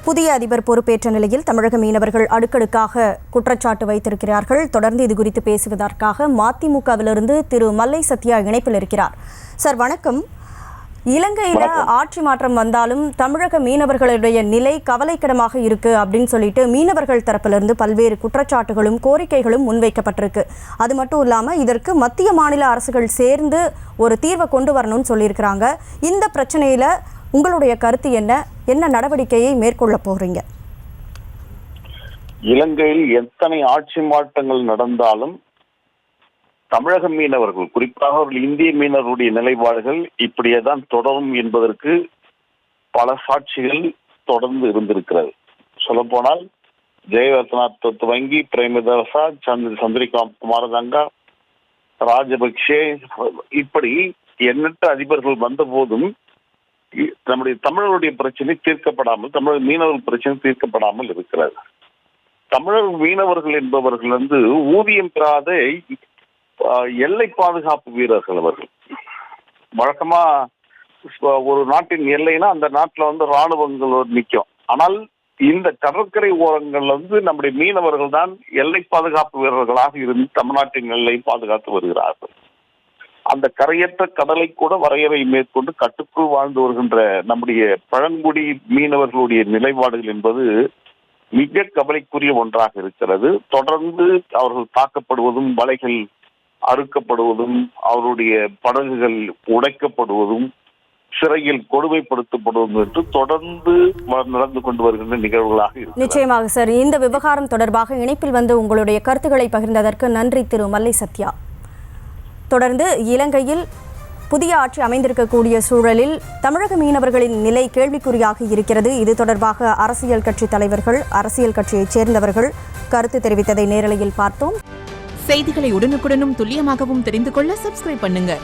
புதிய அதிபர் பொறுப்பேற்ற நிலையில் தமிழக மீனவர்கள் அடுக்கடுக்காக குற்றச்சாட்டு வைத்திருக்கிறார்கள். தொடர்ந்து இது குறித்து பேசுவதற்காக மதிமுகவிலிருந்து திரு மல்லை சத்யா இணைப்பில் இருக்கிறார். சார் வணக்கம். இலங்கையில ஆட்சி மாற்றம் வந்தாலும் தமிழக மீனவர்களுடைய நிலை கவலைக்கிடமாக இருக்கு அப்படின்னு சொல்லிட்டு மீனவர்கள் தரப்பிலிருந்து பல்வேறு குற்றச்சாட்டுகளும் கோரிக்கைகளும் முன்வைக்கப்பட்டிருக்கு. அது மட்டும் இல்லாம இதற்கு மத்திய மாநில அரசுகள் சேர்ந்து ஒரு தீர்வை கொண்டு வரணும்னு சொல்லியிருக்கிறாங்க. இந்த பிரச்சனையில உங்களுடைய கருத்து என்ன? என்ன நடவடிக்கையை மேற்கொள்ள போறீங்க? இலங்கையில் எத்தனை ஆட்சி மாற்றங்கள் நடந்தாலும் தமிழக மீனவர்கள், குறிப்பாக அவர்கள் இந்திய மீனவர்களுடைய நிலைப்பாடுகள் இப்படியேதான் தொடரும் என்பதற்கு பல சாட்சிகள் தொடர்ந்து இருந்திருக்கிறது. சொல்ல போனால் ஜெயவர்தனா துவங்கி பிரேமதாசா, சந்திரிகா குமாரதங்கா, ராஜபக்சே, இப்படி எண்ணற்ற அதிபர்கள் வந்த போதும் நம்முடைய தமிழர்களுடைய பிரச்சனை தீர்க்கப்படாமல், தமிழக மீனவர்கள் பிரச்சனை தீர்க்கப்படாமல் இருக்கிறது. தமிழர் மீனவர்கள் என்பவர்கள் ஊதியம் பெறாத எல்லை பாதுகாப்பு வீரர்கள். அவர்கள் வழக்கமா ஒரு நாட்டின் எல்லைனா அந்த நாட்டுல ராணுவங்கள் நிற்கும். ஆனால் இந்த கடற்கரை ஓரங்கள் நம்முடைய மீனவர்கள் தான் எல்லை பாதுகாப்பு வீரர்களாக இருந்து தமிழ்நாட்டின் எல்லை பாதுகாத்து வருகிறார்கள். அந்த கரையற்ற கடலை கூட வரையறை மேற்கொண்டு கட்டுக்குள் வாழ்ந்து வருகின்ற நம்முடைய பழங்குடி மீனவர்களுடைய நிலைப்பாடுகள் என்பது மிக கவலைக்குரிய ஒன்றாக இருக்கிறது. தொடர்ந்து அவர்கள் தாக்கப்படுவதும், வலைகள் அறுக்கப்படுவதும், அவருடைய படகுகள் உடைக்கப்படுவதும், சிறையில் கொடுமைப்படுத்தப்படுவதும் என்று தொடர்ந்து நடந்து கொண்டு வருகின்ற நிகழ்வுகளாக இருக்கு. நிச்சயமாக சார், இந்த விவகாரம் தொடர்பாக இணைப்பில் உங்களுடைய கருத்துக்களை பகிர்ந்ததற்கு நன்றி திரு மல்லை சத்யா. தொடர்ந்து இலங்கையில் புதிய ஆட்சி அமைந்திருக்கக்கூடிய சூழலில் தமிழக மீனவர்களின் நிலை கேள்விக்குறியாக இருக்கிறது. இது தொடர்பாக அரசியல் கட்சி தலைவர்கள், அரசியல் கட்சியைச் சேர்ந்தவர்கள் கருத்து தெரிவித்ததை நேரலையில் பார்த்தோம். செய்திகளை உடனுக்குடனும் துல்லியமாகவும் தெரிந்து கொள்ள சப்ஸ்கிரைப் பண்ணுங்க.